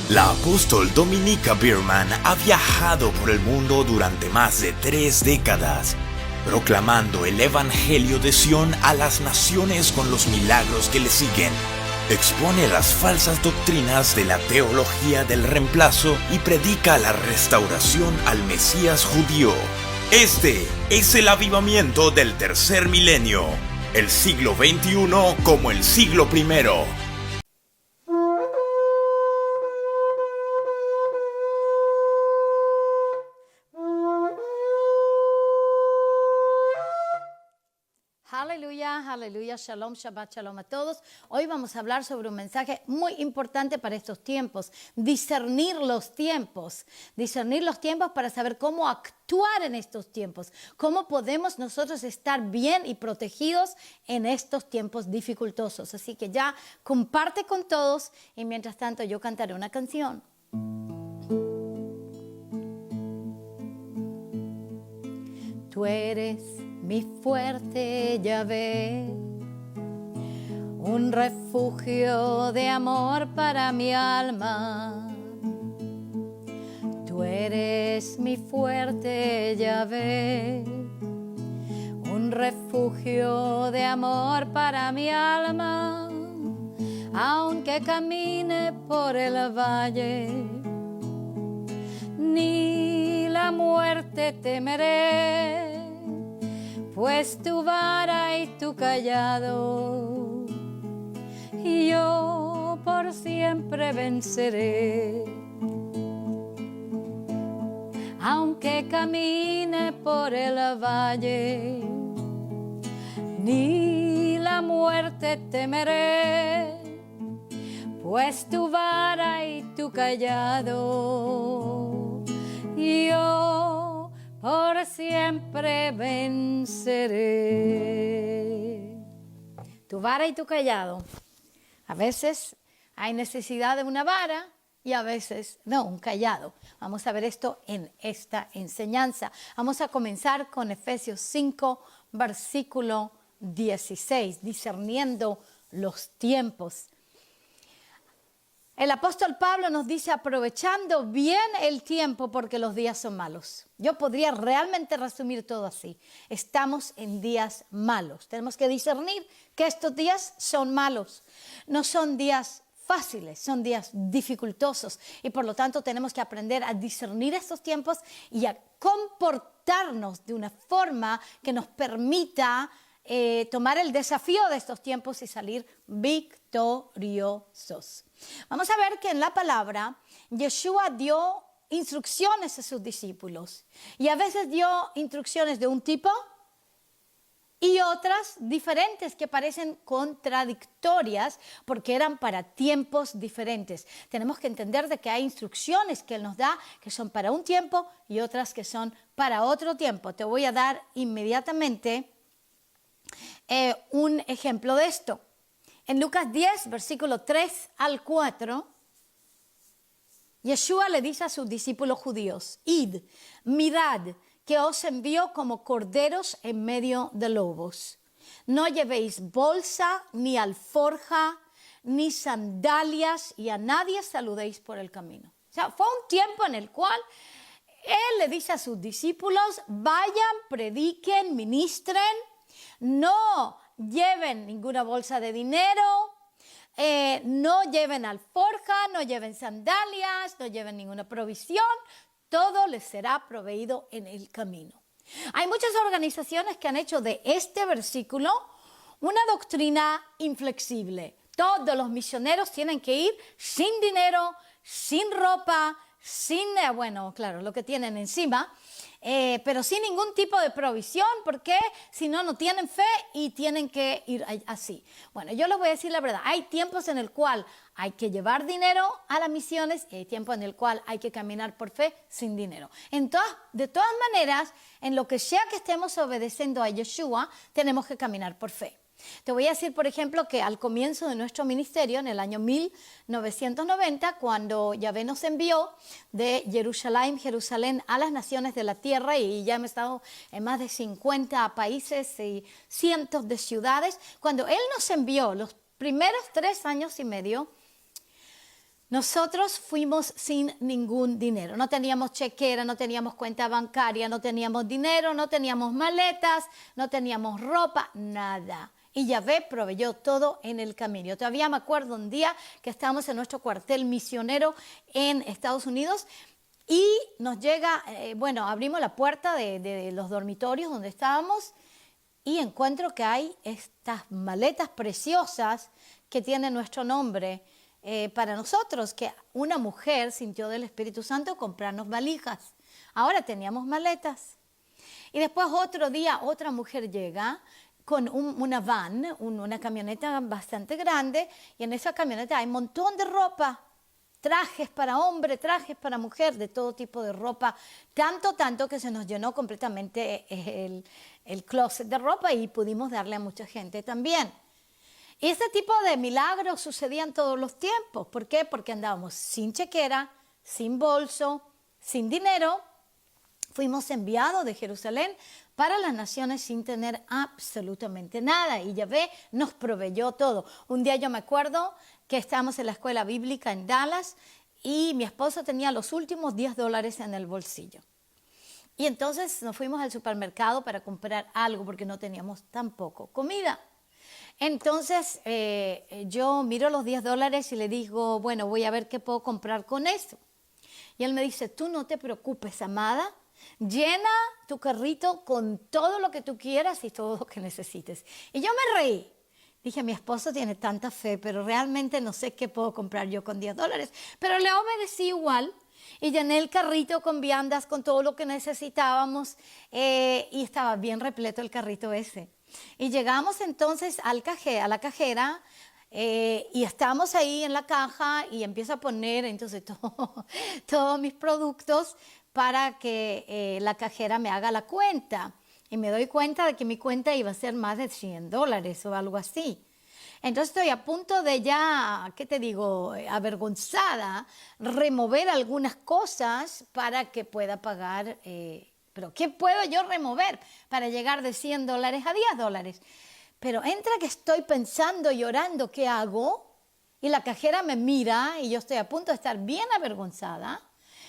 La apóstol Dominica Biermann ha viajado por el mundo durante más de 3 décadas, proclamando el Evangelio de Sion a las naciones con los milagros que le siguen. Expone las falsas doctrinas de la teología del reemplazo y predica la restauración al Mesías judío. Este es el avivamiento del tercer milenio, el siglo XXI como el siglo I. Aleluya, aleluya, shalom, shabbat, shalom a todos. Hoy vamos a hablar sobre un mensaje muy importante para estos tiempos, discernir los tiempos para saber cómo actuar en estos tiempos, cómo podemos nosotros estar bien y protegidos en estos tiempos dificultosos. Así que ya comparte con todos y mientras tanto yo cantaré una canción. Tú eres mi fuerte Yahvé, un refugio de amor para mi alma. Tú eres mi fuerte Yahvé, un refugio de amor para mi alma. Aunque camine por el valle, ni la muerte temeré, pues tu vara y tu callado, y yo por siempre venceré. Aunque camine por el valle, ni la muerte temeré, pues tu vara y tu callado, y yo por siempre venceré. Tu vara y tu callado. A veces hay necesidad de una vara y a veces no, un callado. Vamos a ver esto en esta enseñanza. Vamos a comenzar con Efesios 5, versículo 16, discerniendo los tiempos. El apóstol Pablo nos dice, aprovechando bien el tiempo porque los días son malos. Yo podría realmente resumir todo así. Estamos en días malos. Tenemos que discernir que estos días son malos. No son días fáciles, son días dificultosos. Y por lo tanto tenemos que aprender a discernir estos tiempos y a comportarnos de una forma que nos permita tomar el desafío de estos tiempos y salir victoriosos. Vamos a ver que en la palabra Yeshua dio instrucciones a sus discípulos y a veces dio instrucciones de un tipo y otras diferentes que parecen contradictorias porque eran para tiempos diferentes. Tenemos que entender de que hay instrucciones que Él nos da que son para un tiempo y otras que son para otro tiempo. Te voy a dar inmediatamente un ejemplo de esto. En Lucas 10, versículo 3 al 4, Yeshua le dice a sus discípulos judíos, id, mirad, que os envío como corderos en medio de lobos. No llevéis bolsa, ni alforja, ni sandalias, y a nadie saludéis por el camino. O sea, fue un tiempo en el cual Él le dice a sus discípulos, vayan, prediquen, ministren, no lleven ninguna bolsa de dinero, no lleven alforja, no lleven sandalias, no lleven ninguna provisión, todo les será proveído en el camino. Hay muchas organizaciones que han hecho de este versículo una doctrina inflexible. Todos los misioneros tienen que ir sin dinero, sin ropa, sin, bueno, claro, lo que tienen encima, pero sin ningún tipo de provisión, porque si no, no tienen fe y tienen que ir así. Bueno, yo les voy a decir la verdad, hay tiempos en el cual hay que llevar dinero a las misiones y hay tiempos en el cual hay que caminar por fe sin dinero. De todas maneras, en lo que sea que estemos obedeciendo a Yeshua, tenemos que caminar por fe. Te voy a decir, por ejemplo, que al comienzo de nuestro ministerio, en el año 1990, cuando Yahvé nos envió de Jerusalén a las naciones de la tierra, y ya hemos estado en más de 50 países y cientos de ciudades, cuando Él nos envió los primeros 3 años y medio, Nosotros fuimos sin ningún dinero, no teníamos chequera, no teníamos cuenta bancaria, no teníamos dinero, no teníamos maletas, no teníamos ropa, nada. Y Yahvé proveyó todo en el camino. Todavía me acuerdo un día que estábamos en nuestro cuartel misionero en Estados Unidos y nos llega, abrimos la puerta de los dormitorios donde estábamos y encuentro que hay estas maletas preciosas que tienen nuestro nombre. Para nosotros, que una mujer sintió del Espíritu Santo comprarnos valijas. Ahora teníamos maletas. Y después otro día otra mujer llega con una van, una camioneta bastante grande, y en esa camioneta hay un montón de ropa, trajes para hombre, trajes para mujer, de todo tipo de ropa, tanto que se nos llenó completamente el closet de ropa y pudimos darle a mucha gente también. Y este tipo de milagros sucedían todos los tiempos. ¿Por qué? Porque andábamos sin chequera, sin bolso, sin dinero. Fuimos enviados de Jerusalén para las naciones sin tener absolutamente nada. Y Yahvé nos proveyó todo. Un día yo me acuerdo que estábamos en la escuela bíblica en Dallas y mi esposo tenía los últimos $10 en el bolsillo. Y entonces nos fuimos al supermercado para comprar algo porque no teníamos tampoco comida. Entonces yo miro los $10 y le digo, bueno, voy a ver qué puedo comprar con esto. Y él me dice, tú no te preocupes, amada, llena tu carrito con todo lo que tú quieras y todo lo que necesites. Y yo me reí. Dije, mi esposo tiene tanta fe, pero realmente no sé qué puedo comprar yo con $10. Pero le obedecí igual y llené el carrito con viandas, con todo lo que necesitábamos y estaba bien repleto el carrito ese. Y llegamos entonces a la cajera y estamos ahí en la caja y empiezo a poner entonces todos mis productos para que la cajera me haga la cuenta. Y me doy cuenta de que mi cuenta iba a ser más de $100 o algo así. Entonces estoy a punto de ya, ¿qué te digo?, avergonzada, remover algunas cosas para que pueda pagar. Pero ¿qué puedo yo remover para llegar de $100 a $10? Pero entra que estoy pensando y orando, ¿qué hago? Y la cajera me mira y yo estoy a punto de estar bien avergonzada.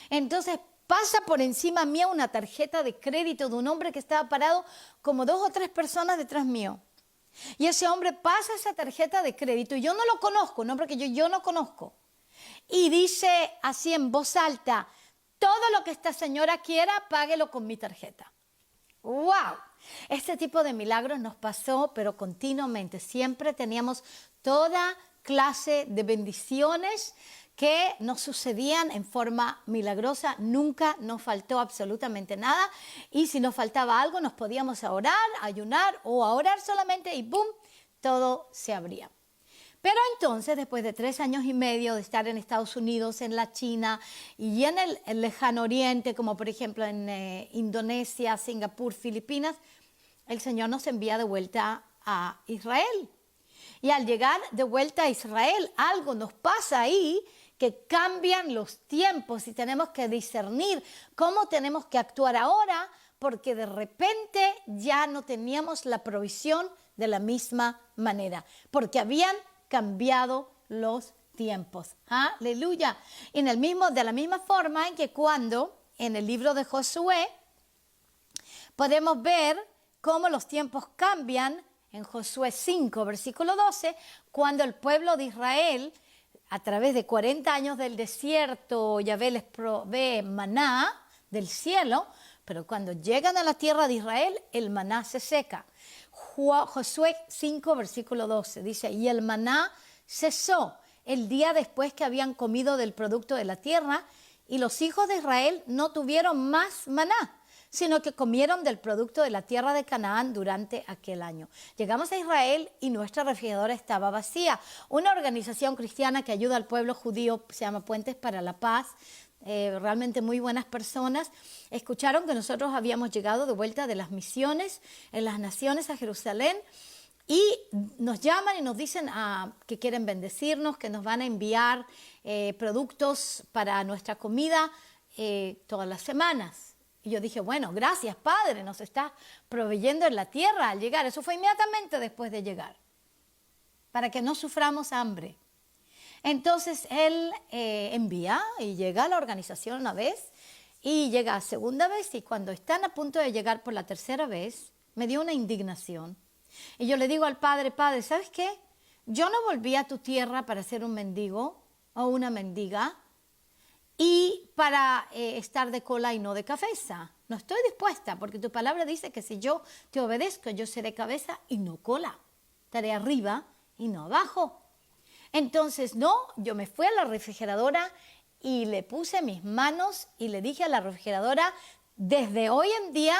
Entonces pasa por encima mía una tarjeta de crédito de un hombre que estaba parado como 2 o 3 personas detrás mío. Y ese hombre pasa esa tarjeta de crédito y yo no lo conozco, un hombre que yo no conozco. Y dice así en voz alta, todo lo que esta señora quiera, páguelo con mi tarjeta. ¡Wow! Este tipo de milagros nos pasó, pero continuamente. Siempre teníamos toda clase de bendiciones que nos sucedían en forma milagrosa. Nunca nos faltó absolutamente nada. Y si nos faltaba algo, nos podíamos orar, ayunar o a orar solamente y ¡boom! Todo se abría. Pero entonces, después de 3 años y medio de estar en Estados Unidos, en la China y en el lejano oriente, como por ejemplo en Indonesia, Singapur, Filipinas, el Señor nos envía de vuelta a Israel. Y al llegar de vuelta a Israel, algo nos pasa ahí que cambian los tiempos y tenemos que discernir cómo tenemos que actuar ahora, porque de repente ya no teníamos la provisión de la misma manera, porque habían cambiado los tiempos. ¡Aleluya! Y de la misma forma en que cuando en el libro de Josué podemos ver cómo los tiempos cambian en Josué 5, versículo 12, cuando el pueblo de Israel, a través de 40 años del desierto, Yahvé les provee maná del cielo, pero cuando llegan a la tierra de Israel, el maná se seca. Josué 5, versículo 12, dice, y el maná cesó el día después que habían comido del producto de la tierra, y los hijos de Israel no tuvieron más maná, sino que comieron del producto de la tierra de Canaán durante aquel año. Llegamos a Israel y nuestra refrigeradora estaba vacía. Una organización cristiana que ayuda al pueblo judío, se llama Puentes para la Paz, realmente muy buenas personas, escucharon que nosotros habíamos llegado de vuelta de las misiones en las naciones a Jerusalén y nos llaman y nos dicen que quieren bendecirnos, que nos van a enviar productos para nuestra comida todas las semanas. Y yo dije, bueno, gracias Padre, nos está proveyendo en la tierra al llegar. Eso fue inmediatamente después de llegar, para que no suframos hambre. Entonces él envía y llega a la organización una vez y llega a segunda vez, y cuando están a punto de llegar por la tercera vez, me dio una indignación. Y yo le digo al padre, padre, ¿sabes qué? Yo no volví a tu tierra para ser un mendigo o una mendiga y para estar de cola y no de cabeza. No estoy dispuesta, porque tu palabra dice que si yo te obedezco, yo seré cabeza y no cola. Estaré arriba y no abajo. Entonces, no, yo me fui a la refrigeradora y le puse mis manos y le dije a la refrigeradora, desde hoy en día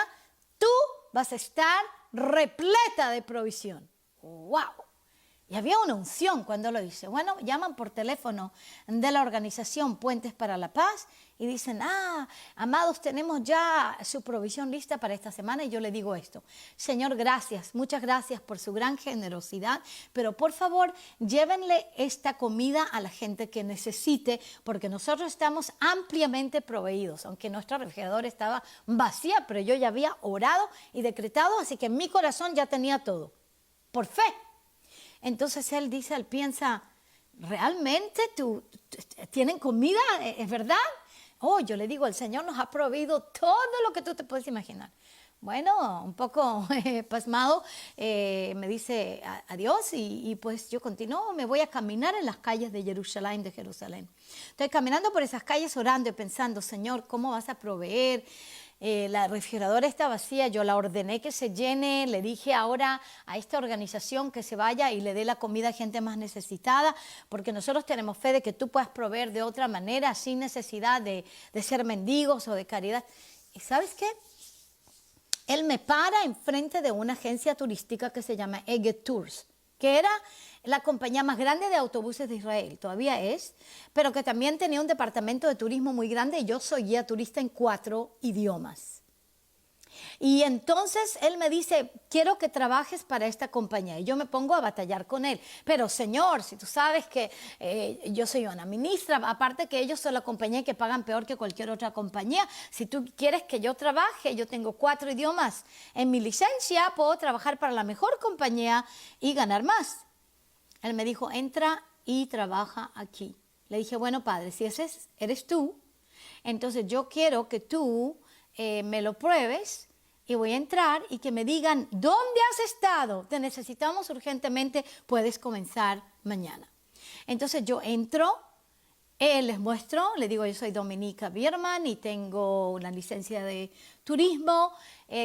tú vas a estar repleta de provisión. ¡Wow! Y había una unción cuando lo hice. Bueno, llaman por teléfono de la organización Puentes para la Paz y dicen, amados, tenemos ya su provisión lista para esta semana. Y yo le digo esto, Señor, gracias, muchas gracias por su gran generosidad, pero por favor, llévenle esta comida a la gente que necesite, porque nosotros estamos ampliamente proveídos, aunque nuestra refrigeradora estaba vacía, pero yo ya había orado y decretado, así que en mi corazón ya tenía todo, por fe. Entonces él piensa, ¿realmente tienen comida? ¿Es verdad? Oh, yo le digo, el Señor nos ha proveído todo lo que tú te puedes imaginar. Bueno, un poco pasmado, me dice adiós y pues yo continúo, me voy a caminar en las calles de Jerusalén, Estoy caminando por esas calles orando y pensando, Señor, ¿cómo vas a proveer? La refrigeradora está vacía, yo la ordené que se llene, le dije ahora a esta organización que se vaya y le dé la comida a gente más necesitada, porque nosotros tenemos fe de que tú puedas proveer de otra manera, sin necesidad de ser mendigos o de caridad. ¿Y sabes qué? Él me para enfrente de una agencia turística que se llama Eget Tours, que era la compañía más grande de autobuses de Israel, todavía es, pero que también tenía un departamento de turismo muy grande y yo soy guía turista en 4 idiomas. Y entonces él me dice, quiero que trabajes para esta compañía. Y yo me pongo a batallar con él. Pero Señor, si tú sabes que yo soy una ministra, aparte que ellos son la compañía que pagan peor que cualquier otra compañía, si tú quieres que yo trabaje, yo tengo 4 idiomas en mi licencia, puedo trabajar para la mejor compañía y ganar más. Él me dijo, entra y trabaja aquí. Le dije, bueno, padre, si ese eres tú, entonces yo quiero que tú me lo pruebes y voy a entrar y que me digan, ¿dónde has estado? Te necesitamos urgentemente, puedes comenzar mañana. Entonces yo entro, les muestro, le digo, yo soy Dominica Bierman y tengo una licencia de turismo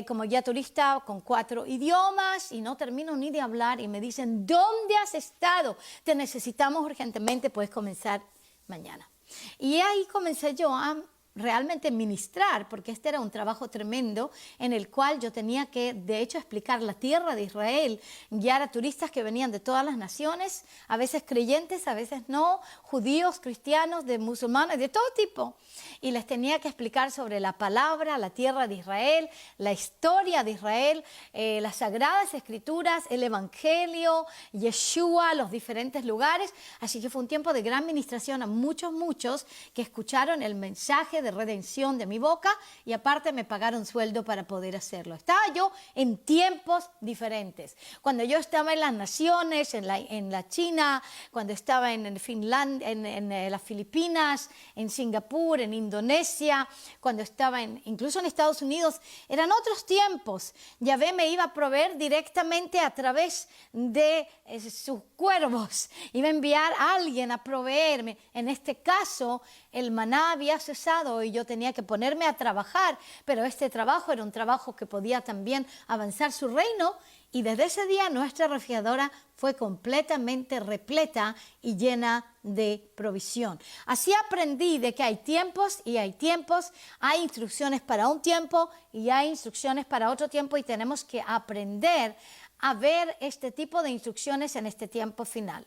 como guía turista con 4 idiomas y no termino ni de hablar y me dicen, ¿dónde has estado? Te necesitamos urgentemente, puedes comenzar mañana. Y ahí comencé yo a realmente ministrar, porque este era un trabajo tremendo en el cual yo tenía que, de hecho, explicar la tierra de Israel, guiar a turistas que venían de todas las naciones, a veces creyentes, a veces no, judíos, cristianos, de musulmanes, de todo tipo. Y les tenía que explicar sobre la palabra, la tierra de Israel, la historia de Israel, las sagradas escrituras, el evangelio, Yeshua, los diferentes lugares. Así que fue un tiempo de gran ministración a muchos que escucharon el mensaje de redención de mi boca y aparte me pagaron sueldo para poder hacerlo. Estaba yo en tiempos diferentes. Cuando yo estaba en las naciones, en la China, cuando estaba en Finlandia, en las Filipinas, en Singapur, en Indonesia, cuando estaba incluso en Estados Unidos, eran otros tiempos. Yahvé me iba a proveer directamente a través de sus cuervos. Iba a enviar a alguien a proveerme. En este caso, el maná había cesado y yo tenía que ponerme a trabajar, pero este trabajo era un trabajo que podía también avanzar su reino y desde ese día nuestra refrigeradora fue completamente repleta y llena de provisión. Así aprendí de que hay tiempos y hay tiempos, hay instrucciones para un tiempo y hay instrucciones para otro tiempo y tenemos que aprender a ver este tipo de instrucciones en este tiempo final.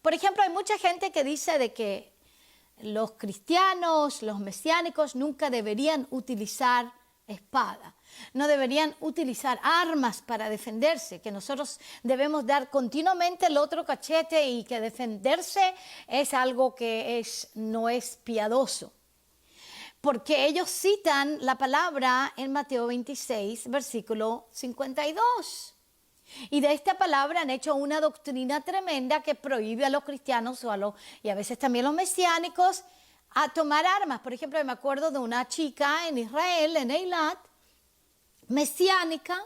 Por ejemplo, hay mucha gente que dice de que los cristianos, los mesiánicos nunca deberían utilizar espada, no deberían utilizar armas para defenderse, que nosotros debemos dar continuamente el otro cachete y que defenderse es algo que no es piadoso. Porque ellos citan la palabra en Mateo 26, versículo 52. Y de esta palabra han hecho una doctrina tremenda que prohíbe a los cristianos y a veces también los mesiánicos a tomar armas. Por ejemplo, me acuerdo de una chica en Israel, en Eilat, mesiánica,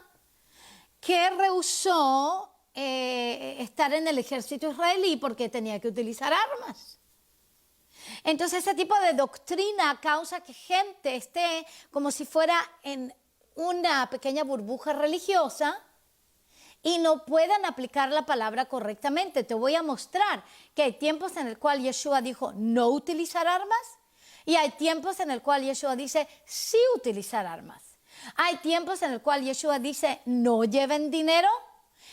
que rehusó estar en el ejército israelí porque tenía que utilizar armas. Entonces ese tipo de doctrina causa que gente esté como si fuera en una pequeña burbuja religiosa y no puedan aplicar la palabra correctamente. Te voy a mostrar que hay tiempos en el cual Yeshua dijo no utilizar armas y hay tiempos en el cual Yeshua dice sí utilizar armas. Hay tiempos en el cual Yeshua dice no lleven dinero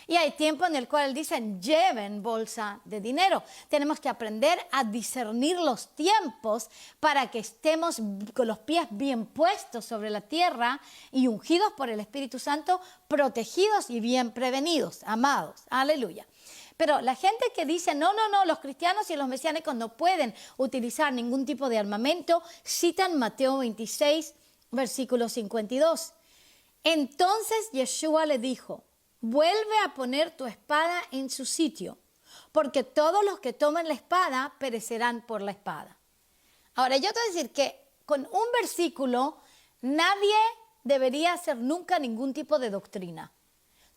y hay tiempos en el cual dicen lleven bolsa de dinero. Tenemos que aprender a discernir los tiempos para que estemos con los pies bien puestos sobre la tierra y ungidos por el Espíritu Santo, protegidos y bien prevenidos, amados. Aleluya. Pero la gente que dice, no, los cristianos y los mesiánicos no pueden utilizar ningún tipo de armamento, citan Mateo 26, versículo 52. Entonces Yeshua le dijo, vuelve a poner tu espada en su sitio, porque todos los que toman la espada perecerán por la espada. Ahora, yo te voy a decir que con un versículo nadie debería hacer nunca ningún tipo de doctrina.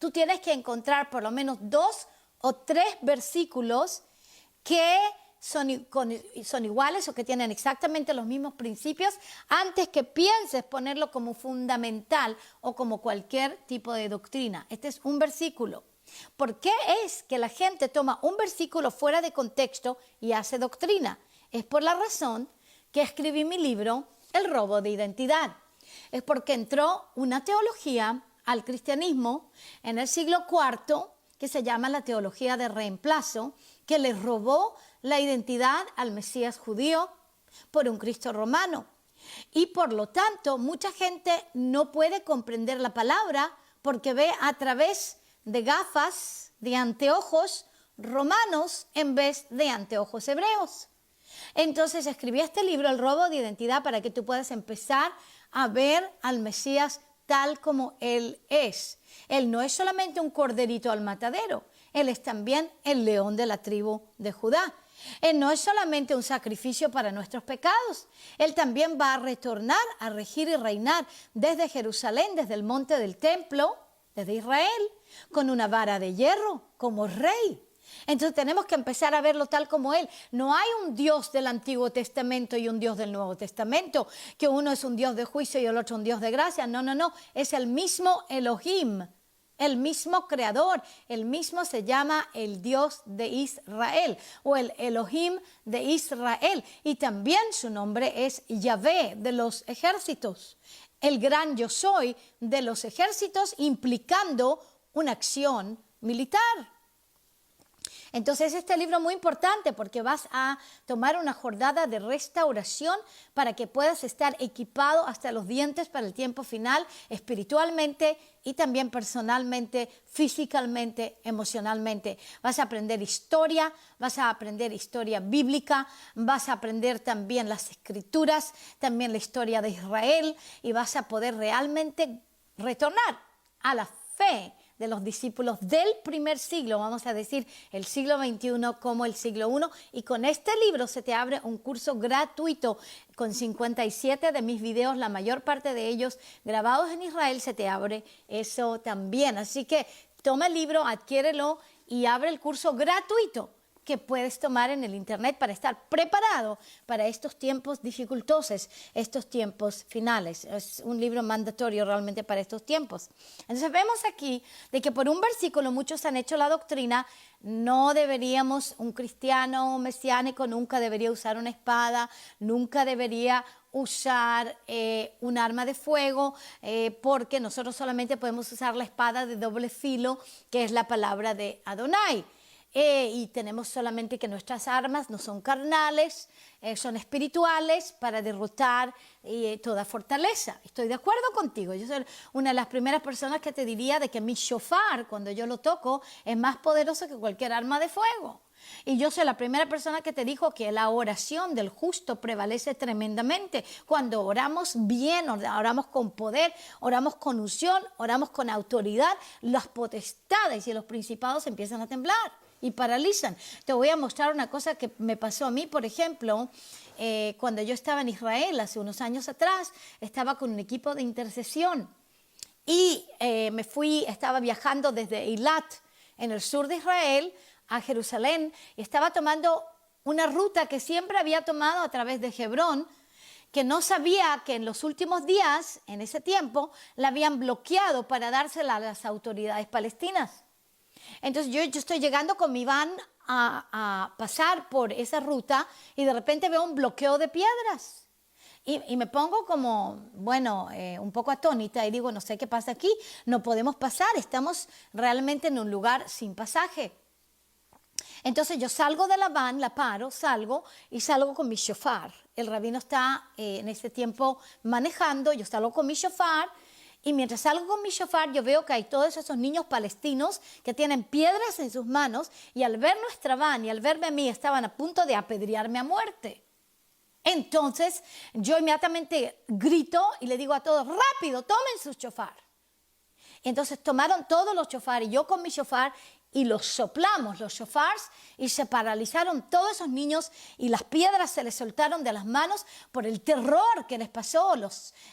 Tú tienes que encontrar por lo menos 2 o 3 versículos que son iguales o que tienen exactamente los mismos principios antes que pienses ponerlo como fundamental o como cualquier tipo de doctrina. Este es un versículo. ¿Por qué es que la gente toma un versículo fuera de contexto y hace doctrina? Es por la razón que escribí mi libro, El robo de identidad. Es porque entró una teología al cristianismo en el siglo IV que se llama la teología de reemplazo, que le robó la identidad al Mesías judío por un Cristo romano. Y por lo tanto, mucha gente no puede comprender la palabra porque ve a través de gafas, de anteojos romanos en vez de anteojos hebreos. Entonces escribí este libro, El robo de identidad, para que tú puedas empezar a ver al Mesías tal como Él es. Él no es solamente un corderito al matadero, Él es también el león de la tribu de Judá. Él no es solamente un sacrificio para nuestros pecados, Él también va a retornar a regir y reinar desde Jerusalén, desde el monte del templo, desde Israel, con una vara de hierro como rey. Entonces tenemos que empezar a verlo tal como Él. No hay un Dios del Antiguo Testamento y un Dios del Nuevo Testamento, que uno es un Dios de juicio y el otro un Dios de gracia. No, es el mismo Elohim, el mismo creador, el mismo se llama el Dios de Israel o el Elohim de Israel. Y también su nombre es Yahvé de los ejércitos, el gran yo soy de los ejércitos, implicando una acción militar. Entonces este libro es muy importante porque vas a tomar una jornada de restauración para que puedas estar equipado hasta los dientes para el tiempo final, espiritualmente y también personalmente, físicamente, emocionalmente. Vas a aprender historia bíblica, vas a aprender también las escrituras, también la historia de Israel y vas a poder realmente retornar a la fe de los discípulos del primer siglo, vamos a decir el siglo XXI como el siglo I, y con este libro se te abre un curso gratuito con 57 de mis videos, la mayor parte de ellos grabados en Israel, se te abre eso también. Así que toma el libro, adquiérelo y abre el curso gratuito que puedes tomar en el internet para estar preparado para estos tiempos dificultosos, estos tiempos finales. Es un libro mandatorio realmente para estos tiempos. Entonces vemos aquí de que por un versículo muchos han hecho la doctrina, no deberíamos, un cristiano mesiánico nunca debería usar una espada, nunca debería usar un arma de fuego, porque nosotros solamente podemos usar la espada de doble filo, que es la palabra de Adonai. Y tenemos solamente que nuestras armas no son carnales, son espirituales para derrotar toda fortaleza. Estoy de acuerdo contigo. Yo soy una de las primeras personas que te diría de que mi shofar, cuando yo lo toco, es más poderoso que cualquier arma de fuego. Y yo soy la primera persona que te dijo que la oración del justo prevalece tremendamente. Cuando oramos bien, oramos con poder, oramos con unción, oramos con autoridad, las potestades y los principados empiezan a temblar y paralizan. Te voy a mostrar una cosa que me pasó a mí, por ejemplo, cuando yo estaba en Israel hace unos años atrás, estaba con un equipo de intercesión y estaba viajando desde Eilat, en el sur de Israel, a Jerusalén, y estaba tomando una ruta que siempre había tomado a través de Hebrón, que no sabía que en los últimos días, en ese tiempo, la habían bloqueado para dársela a las autoridades palestinas. Entonces yo estoy llegando con mi van a pasar por esa ruta y de repente veo un bloqueo de piedras. Y me pongo como, un poco atónita y digo, no sé qué pasa aquí, no podemos pasar, estamos realmente en un lugar sin pasaje. Entonces yo salgo de la van, la paro, salgo con mi shofar. El rabino está en ese tiempo manejando, yo salgo con mi shofar y mientras salgo con mi shofar yo veo que hay todos esos niños palestinos que tienen piedras en sus manos y al ver nuestra van y al verme a mí estaban a punto de apedrearme a muerte. Entonces yo inmediatamente grito y le digo a todos, rápido, tomen su shofar. Entonces tomaron todos los shofar y yo con mi shofar y los soplamos, los shofars, y se paralizaron todos esos niños y las piedras se les soltaron de las manos por el terror que les pasó,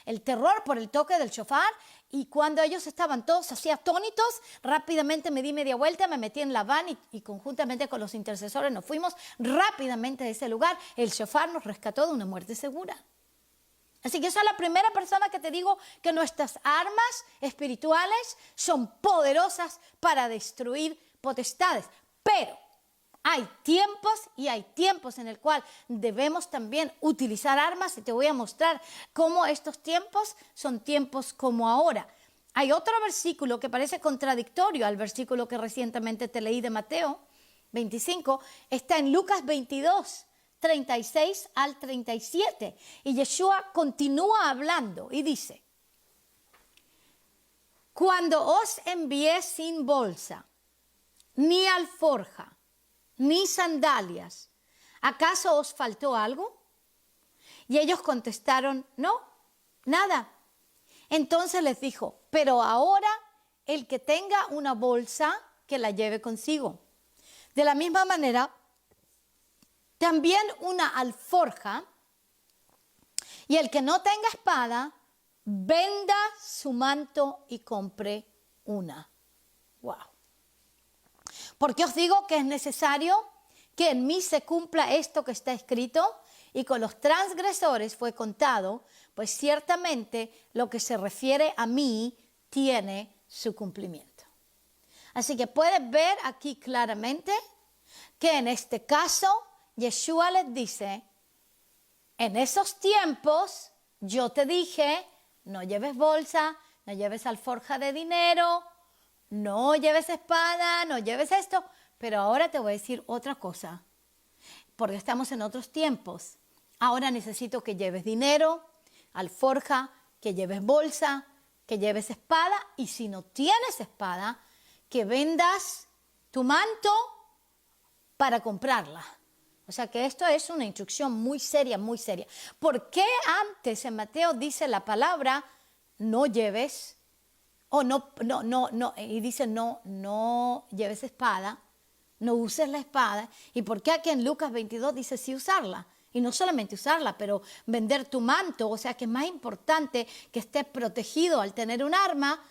el terror por el toque del shofar. Y cuando ellos estaban todos así atónitos, rápidamente me di media vuelta, me metí en la van y conjuntamente con los intercesores nos fuimos rápidamente de ese lugar. El shofar nos rescató de una muerte segura. Así que yo soy la primera persona que te digo que nuestras armas espirituales son poderosas para destruir potestades. Pero hay tiempos y hay tiempos en el cual debemos también utilizar armas y te voy a mostrar cómo estos tiempos son tiempos como ahora. Hay otro versículo que parece contradictorio al versículo que recientemente te leí de Mateo 25, está en Lucas 22. 36 al 37. Y Yeshua continúa hablando y dice, cuando os envié sin bolsa, ni alforja, ni sandalias, ¿acaso os faltó algo? Y ellos contestaron, no, nada. Entonces les dijo, pero ahora el que tenga una bolsa, que la lleve consigo. De la misma manera, también una alforja, y el que no tenga espada, venda su manto y compre una. Wow. Porque os digo que es necesario que en mí se cumpla esto que está escrito, y con los transgresores fue contado, pues ciertamente lo que se refiere a mí tiene su cumplimiento. Así que puedes ver aquí claramente que en este caso Yeshua les dice, en esos tiempos yo te dije, no lleves bolsa, no lleves alforja de dinero, no lleves espada, no lleves esto, pero ahora te voy a decir otra cosa, porque estamos en otros tiempos. Ahora necesito que lleves dinero, alforja, que lleves bolsa, que lleves espada, y si no tienes espada, que vendas tu manto para comprarla. O sea que esto es una instrucción muy seria, muy seria. ¿Por qué antes en Mateo dice la palabra no lleves, o y dice no lleves espada, no uses la espada? ¿Y por qué aquí en Lucas 22 dice sí usarla? Y no solamente usarla, pero vender tu manto. O sea que es más importante que estés protegido al tener un arma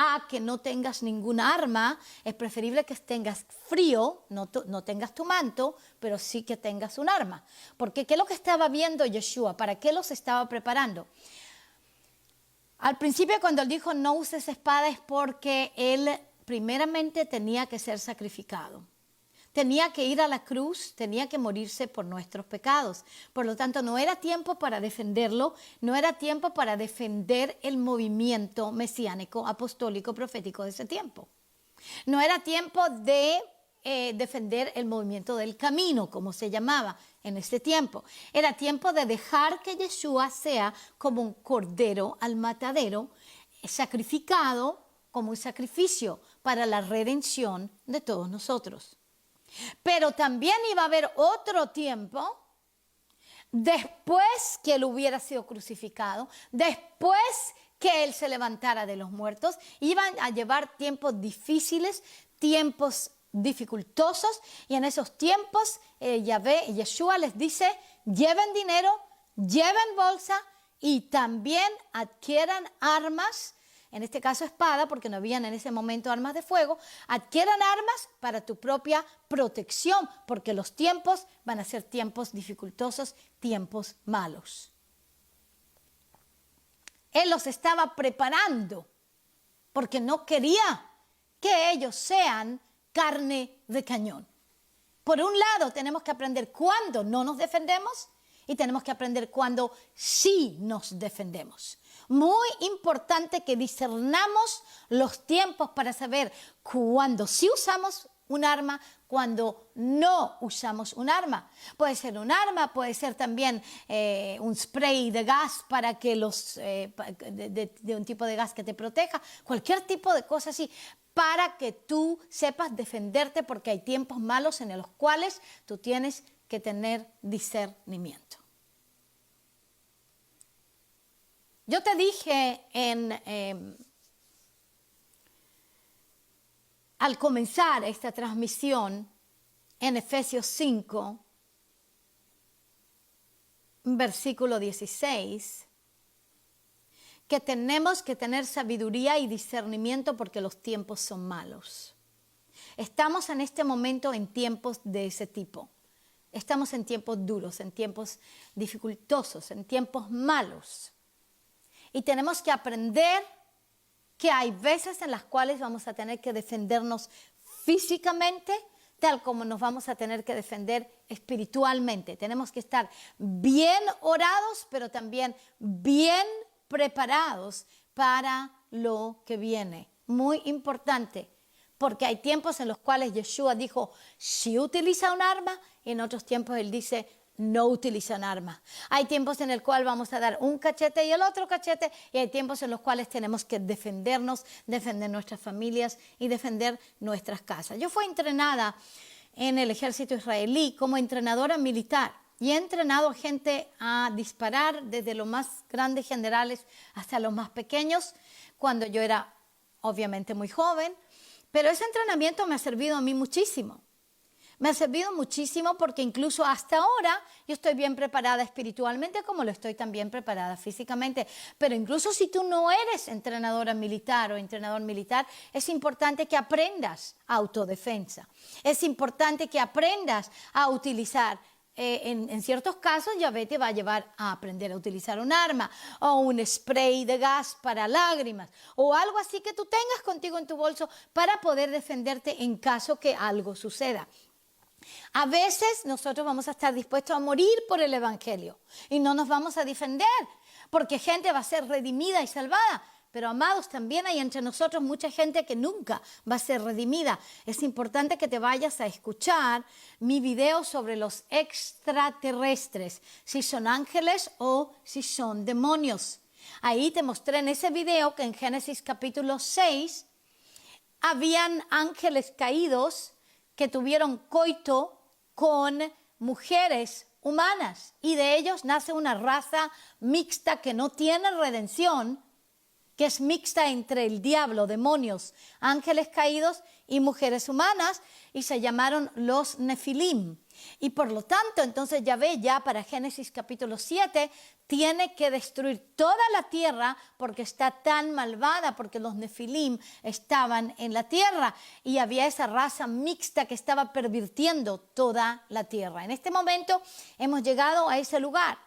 a que no tengas ninguna arma. Es preferible que tengas frío, no tengas tu manto, pero sí que tengas un arma. Porque ¿qué es lo que estaba viendo Yeshua? ¿Para qué los estaba preparando? Al principio cuando él dijo no uses espada es porque él primeramente tenía que ser sacrificado. Tenía que ir a la cruz, tenía que morirse por nuestros pecados. Por lo tanto, no era tiempo para defenderlo, no era tiempo para defender el movimiento mesiánico, apostólico, profético de ese tiempo. No era tiempo de defender el movimiento del camino, como se llamaba en ese tiempo. Era tiempo de dejar que Yeshua sea como un cordero al matadero, sacrificado como un sacrificio para la redención de todos nosotros. Pero también iba a haber otro tiempo después que él hubiera sido crucificado, después que él se levantara de los muertos. Iban a llevar tiempos difíciles, tiempos dificultosos, y en esos tiempos Yeshua les dice: lleven dinero, lleven bolsa y también adquieran armas, en este caso espada, porque no habían en ese momento armas de fuego. Adquieran armas para tu propia protección, porque los tiempos van a ser tiempos dificultosos, tiempos malos. Él los estaba preparando porque no quería que ellos sean carne de cañón. Por un lado, tenemos que aprender cuándo no nos defendemos y tenemos que aprender cuándo sí nos defendemos. Muy importante que discernamos los tiempos para saber cuándo sí usamos un arma, cuando no usamos un arma. Puede ser un arma, puede ser también un spray de gas para que de un tipo de gas que te proteja, cualquier tipo de cosa así, para que tú sepas defenderte, porque hay tiempos malos en los cuales tú tienes que tener discernimiento. Yo te dije al comenzar esta transmisión, en Efesios 5, versículo 16, que tenemos que tener sabiduría y discernimiento porque los tiempos son malos. Estamos en este momento en tiempos de ese tipo. Estamos en tiempos duros, en tiempos dificultosos, en tiempos malos. Y tenemos que aprender que hay veces en las cuales vamos a tener que defendernos físicamente, tal como nos vamos a tener que defender espiritualmente. Tenemos que estar bien orados, pero también bien preparados para lo que viene. Muy importante, porque hay tiempos en los cuales Yeshua dijo, sí utiliza un arma, y en otros tiempos él dice, no utilizan armas. Hay tiempos en el cual vamos a dar un cachete y el otro cachete, y hay tiempos en los cuales tenemos que defendernos, defender nuestras familias y defender nuestras casas. Yo fui entrenada en el ejército israelí como entrenadora militar y he entrenado gente a disparar desde los más grandes generales hasta los más pequeños cuando yo era obviamente muy joven, pero ese entrenamiento me ha servido a mí muchísimo. Me ha servido muchísimo porque incluso hasta ahora yo estoy bien preparada espiritualmente como lo estoy también preparada físicamente. Pero incluso si tú no eres entrenadora militar o entrenador militar, es importante que aprendas autodefensa. Es importante que aprendas a utilizar, en ciertos casos, Yahvé te va a llevar a aprender a utilizar un arma o un spray de gas para lágrimas o algo así que tú tengas contigo en tu bolso para poder defenderte en caso que algo suceda. A veces nosotros vamos a estar dispuestos a morir por el Evangelio y no nos vamos a defender porque gente va a ser redimida y salvada. Pero amados, también hay entre nosotros mucha gente que nunca va a ser redimida. Es importante que te vayas a escuchar mi video sobre los extraterrestres, si son ángeles o si son demonios. Ahí te mostré en ese video que en Génesis capítulo 6 habían ángeles caídos que tuvieron coito con mujeres humanas y de ellos nace una raza mixta que no tiene redención, que es mixta entre el diablo, demonios, ángeles caídos y mujeres humanas, y se llamaron los Nefilim. Y por lo tanto, entonces Yahvé ya para Génesis capítulo 7 tiene que destruir toda la tierra porque está tan malvada, porque los Nefilim estaban en la tierra y había esa raza mixta que estaba pervirtiendo toda la tierra. En este momento hemos llegado a ese lugar.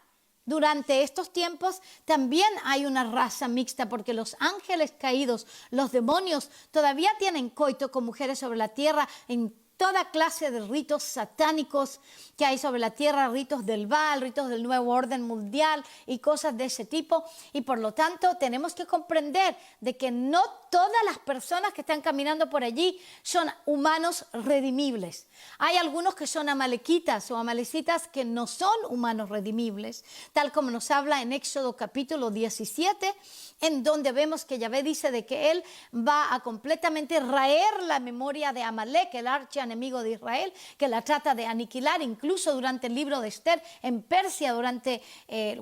Durante estos tiempos también hay una raza mixta porque los ángeles caídos, los demonios, todavía tienen coito con mujeres sobre la tierra en toda clase de ritos satánicos que hay sobre la tierra, ritos del Baal, ritos del nuevo orden mundial y cosas de ese tipo. Y por lo tanto tenemos que comprender de que no todas las personas que están caminando por allí son humanos redimibles. Hay algunos que son amalequitas o amalecitas que no son humanos redimibles, tal como nos habla en Éxodo capítulo 17, en donde vemos que Yahvé dice de que él va a completamente raer la memoria de Amalek, el archienemigo enemigo de Israel, que la trata de aniquilar, incluso durante el libro de Esther, en Persia,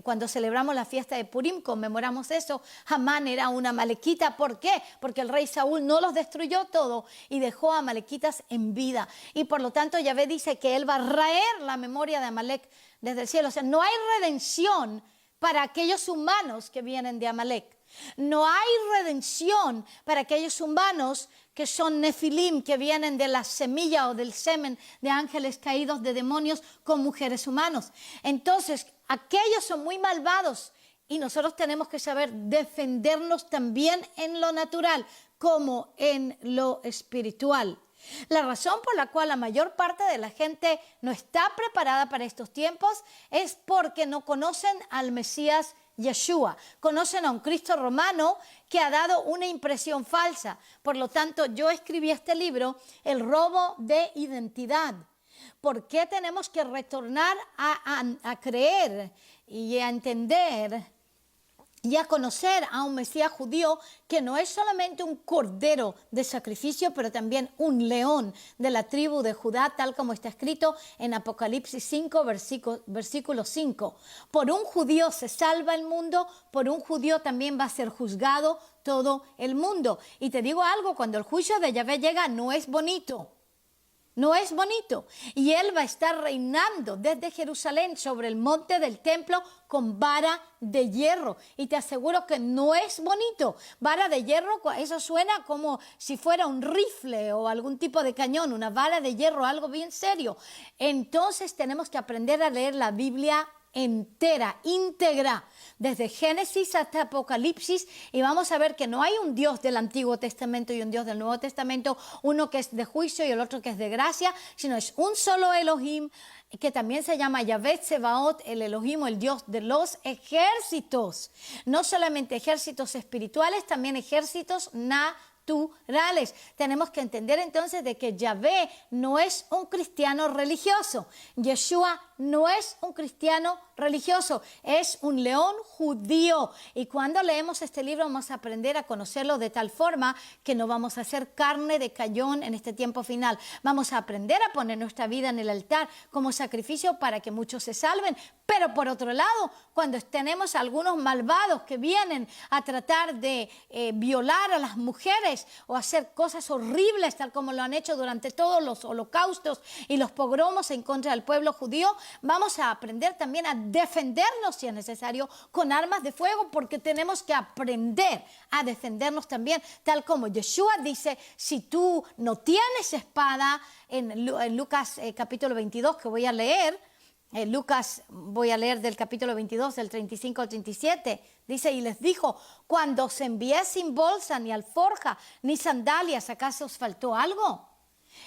cuando celebramos la fiesta de Purim, conmemoramos eso. Amán era una amalequita. ¿Por qué? Porque el rey Saúl no los destruyó todo y dejó a amalequitas en vida. Y por lo tanto, Yahvé dice que él va a raer la memoria de Amalek desde el cielo. O sea, no hay redención para aquellos humanos que vienen de Amalek. No hay redención para aquellos humanos que son nefilim, que vienen de la semilla o del semen de ángeles caídos, de demonios con mujeres humanos. Entonces, aquellos son muy malvados y nosotros tenemos que saber defendernos también en lo natural como en lo espiritual. La razón por la cual la mayor parte de la gente no está preparada para estos tiempos es porque no conocen al Mesías Yeshua. Conocen a un Cristo romano que ha dado una impresión falsa. Por lo tanto, yo escribí este libro, El robo de identidad. ¿Por qué tenemos que retornar a creer y a entender y a conocer a un Mesías judío que no es solamente un cordero de sacrificio, pero también un león de la tribu de Judá, tal como está escrito en Apocalipsis 5, versículo 5. Por un judío se salva el mundo, por un judío también va a ser juzgado todo el mundo. Y te digo algo, cuando el juicio de Yahvé llega, no es bonito. No es bonito. Y él va a estar reinando desde Jerusalén sobre el monte del templo con vara de hierro. Y te aseguro que no es bonito. Vara de hierro, eso suena como si fuera un rifle o algún tipo de cañón, una vara de hierro, algo bien serio. Entonces tenemos que aprender a leer la Biblia entera, íntegra, desde Génesis hasta Apocalipsis, y vamos a ver que no hay un Dios del Antiguo Testamento y un Dios del Nuevo Testamento, uno que es de juicio y el otro que es de gracia, sino es un solo Elohim, que también se llama Yahvé Tsebaot, el Elohim, el Dios de los ejércitos, no solamente ejércitos espirituales, también ejércitos naturales. Tenemos que entender entonces de que Yahvé no es un cristiano religioso. Yeshua no es un cristiano religioso, es un león judío. Y cuando leemos este libro vamos a aprender a conocerlo de tal forma que no vamos a hacer carne de cañón en este tiempo final. Vamos a aprender a poner nuestra vida en el altar como sacrificio para que muchos se salven. Pero por otro lado, cuando tenemos algunos malvados que vienen a tratar de violar a las mujeres o hacer cosas horribles, tal como lo han hecho durante todos los holocaustos y los pogromos en contra del pueblo judío, vamos a aprender también a defendernos si es necesario con armas de fuego, porque tenemos que aprender a defendernos también, tal como Yeshua dice, si tú no tienes espada, en Lucas capítulo 22 que voy a leer, Lucas, voy a leer del capítulo 22, del 35 al 37, dice, y les dijo, cuando os envié sin bolsa, ni alforja, ni sandalias, ¿acaso os faltó algo?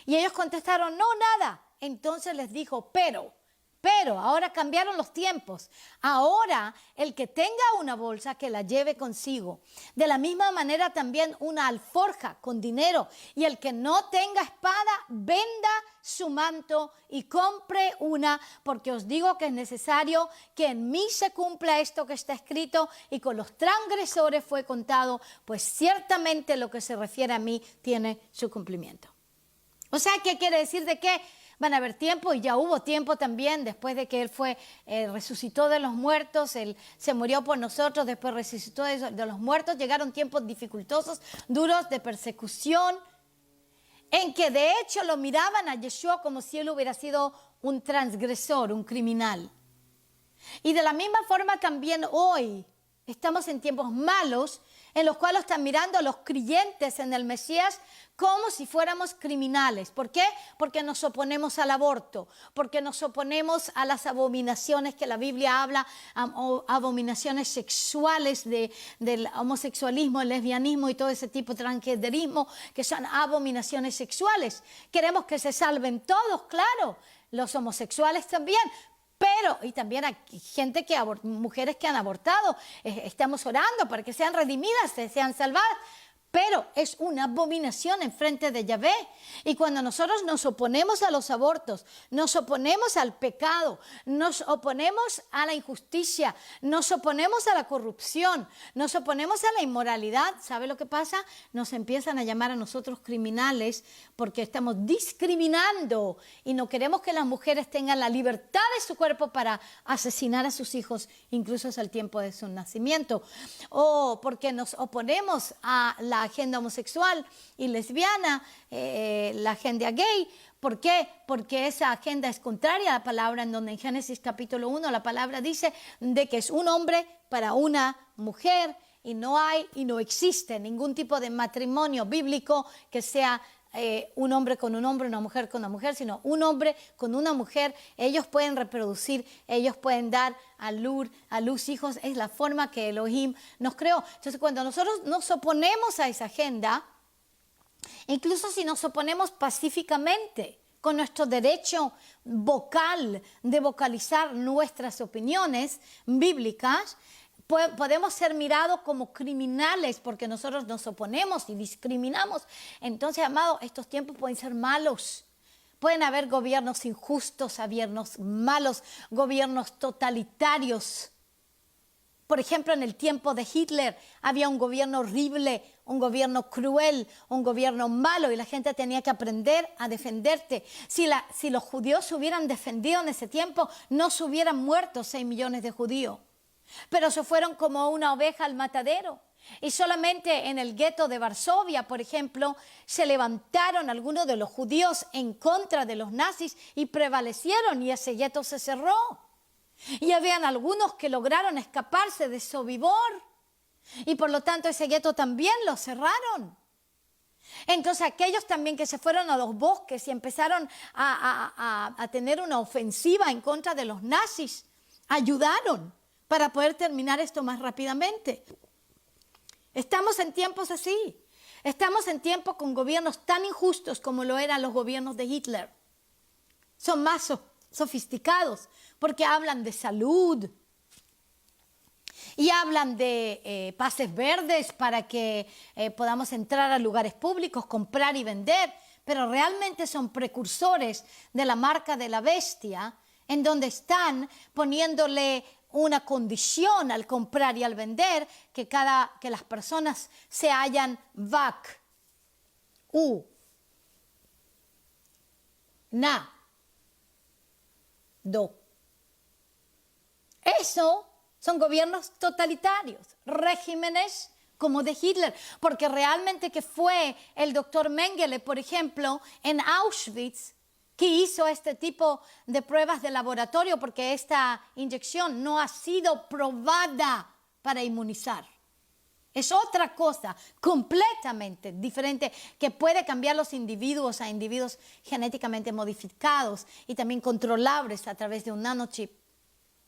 Y ellos contestaron, no, nada. Entonces les dijo, pero, ahora cambiaron los tiempos. Ahora el que tenga una bolsa que la lleve consigo. De la misma manera también una alforja con dinero. Y el que no tenga espada, venda su manto y compre una, porque os digo que es necesario que en mí se cumpla esto que está escrito, y con los transgresores fue contado, pues ciertamente lo que se refiere a mí tiene su cumplimiento. O sea, ¿qué quiere decir? De que van a haber tiempo, y ya hubo tiempo también, después de que Él resucitó de los muertos, Él se murió por nosotros, después resucitó de los muertos, llegaron tiempos dificultosos, duros, de persecución, en que de hecho lo miraban a Yeshua como si Él hubiera sido un transgresor, un criminal. Y de la misma forma también hoy estamos en tiempos malos, en los cuales están mirando a los creyentes en el Mesías como si fuéramos criminales. ¿Por qué? Porque nos oponemos al aborto, porque nos oponemos a las abominaciones que la Biblia habla, abominaciones sexuales del homosexualismo, el lesbianismo y todo ese tipo de transgenderismo, que son abominaciones sexuales. Queremos que se salven todos, claro, los homosexuales también. Pero, y también hay gente mujeres que han abortado, estamos orando para que sean redimidas, sean salvadas. pero es una abominación en frente de Yahvé. Y cuando nosotros nos oponemos a los abortos, nos oponemos al pecado, nos oponemos a la injusticia, nos oponemos a la corrupción, nos oponemos a la inmoralidad, ¿sabe lo que pasa? Nos empiezan a llamar a nosotros criminales porque estamos discriminando y no queremos que las mujeres tengan la libertad de su cuerpo para asesinar a sus hijos, incluso hasta el tiempo de su nacimiento. O porque nos oponemos a la agenda homosexual y lesbiana, la agenda gay. ¿Por qué? Porque esa agenda es contraria a la palabra, en donde en Génesis capítulo 1 la palabra dice de que es un hombre para una mujer y no hay y no existe ningún tipo de matrimonio bíblico que sea un hombre con un hombre, una mujer con una mujer, sino un hombre con una mujer. Ellos pueden reproducir, ellos pueden dar a luz hijos. Es la forma que Elohim nos creó. Entonces, cuando nosotros nos oponemos a esa agenda, incluso si nos oponemos pacíficamente, con nuestro derecho vocal de vocalizar nuestras opiniones bíblicas, podemos ser mirados como criminales porque nosotros nos oponemos y discriminamos. Entonces, amados, estos tiempos pueden ser malos. Pueden haber gobiernos injustos, gobiernos malos, gobiernos totalitarios. Por ejemplo, en el tiempo de Hitler había un gobierno horrible, un gobierno cruel, un gobierno malo, y la gente tenía que aprender a defenderte. Si los judíos se hubieran defendido en ese tiempo, no se hubieran muerto 6 millones de judíos. Pero se fueron como una oveja al matadero. Y solamente en el gueto de Varsovia, por ejemplo, se levantaron algunos de los judíos en contra de los nazis y prevalecieron, y ese gueto se cerró. Y habían algunos que lograron escaparse de Sobibor, y por lo tanto ese gueto también lo cerraron. Entonces aquellos también que se fueron a los bosques y empezaron a tener una ofensiva en contra de los nazis, ayudaron para poder terminar esto más rápidamente. Estamos en tiempos así. Estamos en tiempos con gobiernos tan injustos como lo eran los gobiernos de Hitler. Son más sofisticados porque hablan de salud y hablan de pases verdes para que podamos entrar a lugares públicos, comprar y vender, pero realmente son precursores de la marca de la bestia, en donde están poniéndole una condición al comprar y al vender, que las personas se hayan vacunado. Eso son gobiernos totalitarios, regímenes como de Hitler, porque realmente que fue el doctor Mengele, por ejemplo, en Auschwitz, que hizo este tipo de pruebas de laboratorio, porque esta inyección no ha sido probada para inmunizar. Es otra cosa completamente diferente que puede cambiar los individuos a individuos genéticamente modificados y también controlables a través de un nanochip.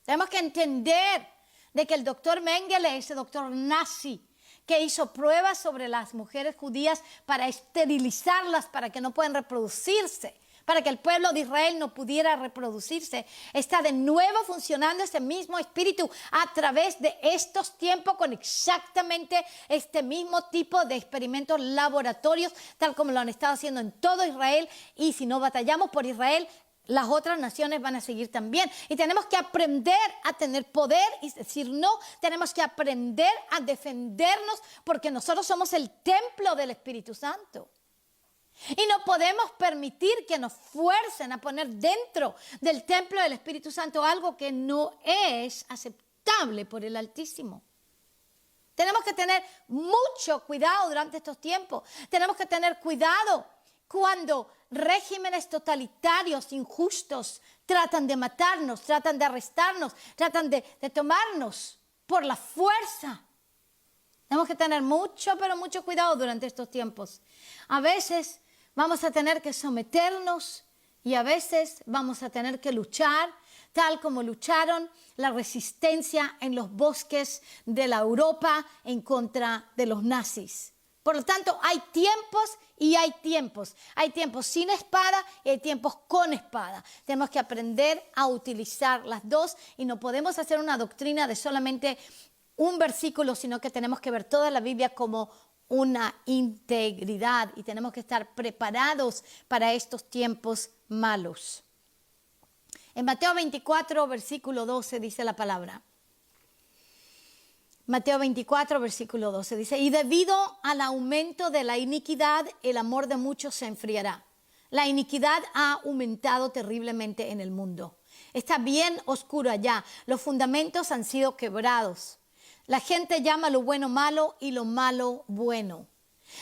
Tenemos que entender de que el doctor Mengele, ese doctor nazi, que hizo pruebas sobre las mujeres judías para esterilizarlas para que no puedan reproducirse, para que el pueblo de Israel no pudiera reproducirse, está de nuevo funcionando ese mismo espíritu a través de estos tiempos con exactamente este mismo tipo de experimentos laboratorios, tal como lo han estado haciendo en todo Israel. Y si no batallamos por Israel, las otras naciones van a seguir también. Y tenemos que aprender a tener poder y decir no. Tenemos que aprender a defendernos porque nosotros somos el templo del Espíritu Santo. Y no podemos permitir que nos fuercen a poner dentro del templo del Espíritu Santo algo que no es aceptable por el Altísimo. Tenemos que tener mucho cuidado durante estos tiempos. Tenemos que tener cuidado cuando regímenes totalitarios, injustos, tratan de matarnos, tratan de arrestarnos, tratan de tomarnos por la fuerza. Tenemos que tener mucho, pero mucho cuidado durante estos tiempos. A veces vamos a tener que someternos y a veces vamos a tener que luchar, tal como lucharon la resistencia en los bosques de la Europa en contra de los nazis. Por lo tanto, hay tiempos y hay tiempos. Hay tiempos sin espada y hay tiempos con espada. Tenemos que aprender a utilizar las dos y no podemos hacer una doctrina de solamente un versículo, sino que tenemos que ver toda la Biblia como una integridad y tenemos que estar preparados para estos tiempos malos. En Mateo 24, versículo 12 dice la palabra. Mateo 24, versículo 12 dice, y debido al aumento de la iniquidad, el amor de muchos se enfriará. La iniquidad ha aumentado terriblemente en el mundo. Está bien oscuro allá. Los fundamentos han sido quebrados. La gente llama lo bueno malo y lo malo bueno.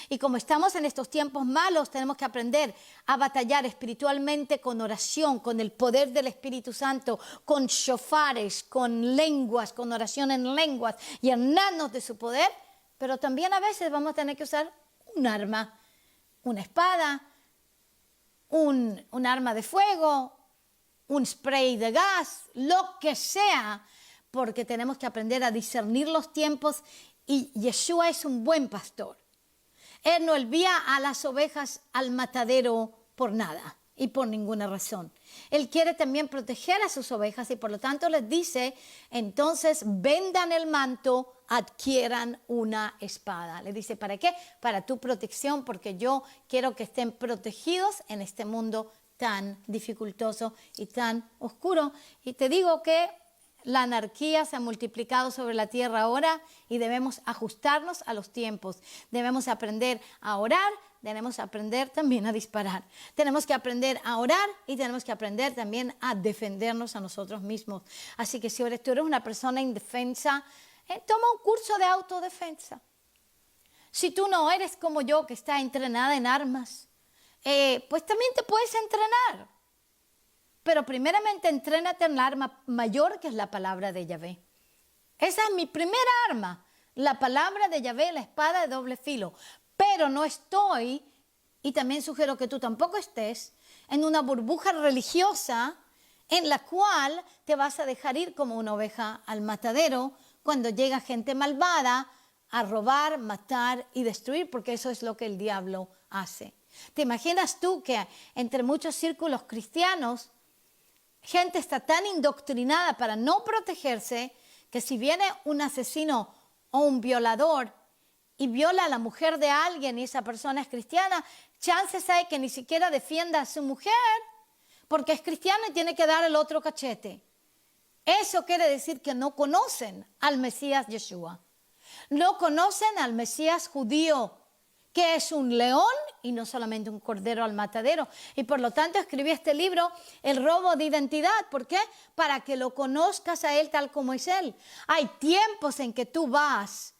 Y como estamos en estos tiempos malos, tenemos que aprender a batallar espiritualmente con oración, con el poder del Espíritu Santo, con shofares, con lenguas, con oración en lenguas, llenarnos de su poder. Pero también a veces vamos a tener que usar un arma, una espada, un arma de fuego, un spray de gas, lo que sea, porque tenemos que aprender a discernir los tiempos y Yeshua es un buen pastor. Él no envía a las ovejas al matadero por nada y por ninguna razón. Él quiere también proteger a sus ovejas y por lo tanto les dice, entonces vendan el manto, adquieran una espada. Le dice, ¿para qué? Para tu protección, porque yo quiero que estén protegidos en este mundo tan dificultoso y tan oscuro. Y te digo que la anarquía se ha multiplicado sobre la tierra ahora y debemos ajustarnos a los tiempos. Debemos aprender a orar, debemos aprender también a disparar. Tenemos que aprender a orar y tenemos que aprender también a defendernos a nosotros mismos. Así que si tú eres una persona indefensa, toma un curso de autodefensa. Si tú no eres como yo, que está entrenada en armas, pues también te puedes entrenar. Pero primeramente entrénate en la arma mayor, que es la palabra de Yahvé. Esa es mi primera arma, la palabra de Yahvé, la espada de doble filo. Pero no estoy, y también sugiero que tú tampoco estés, en una burbuja religiosa en la cual te vas a dejar ir como una oveja al matadero cuando llega gente malvada a robar, matar y destruir, porque eso es lo que el diablo hace. ¿Te imaginas tú que entre muchos círculos cristianos gente está tan indoctrinada para no protegerse que si viene un asesino o un violador y viola a la mujer de alguien y esa persona es cristiana, chances hay que ni siquiera defienda a su mujer porque es cristiano y tiene que dar el otro cachete. Eso quiere decir que no conocen al Mesías Yeshua. No conocen al Mesías judío, que es un león y no solamente un cordero al matadero. Y por lo tanto escribí este libro, El robo de identidad. ¿Por qué? Para que lo conozcas a él tal como es él. Hay tiempos en que tú vas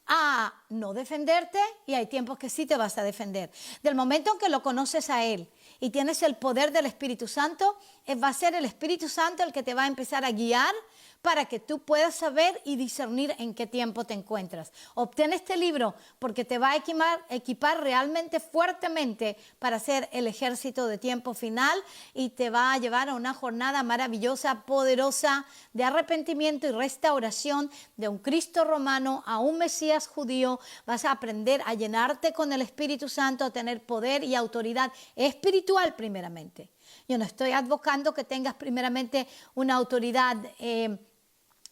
a no defenderte y hay tiempos que sí te vas a defender. Del momento en que lo conoces a él y tienes el poder del Espíritu Santo, va a ser el Espíritu Santo el que te va a empezar a guiar para que tú puedas saber y discernir en qué tiempo te encuentras. Obtén este libro porque te va a equipar realmente fuertemente para hacer el ejército de tiempo final y te va a llevar a una jornada maravillosa, poderosa, de arrepentimiento y restauración de un Cristo romano a un Mesías judío. Vas a aprender a llenarte con el Espíritu Santo, a tener poder y autoridad espiritual primeramente. Yo no estoy advocando que tengas primeramente una autoridad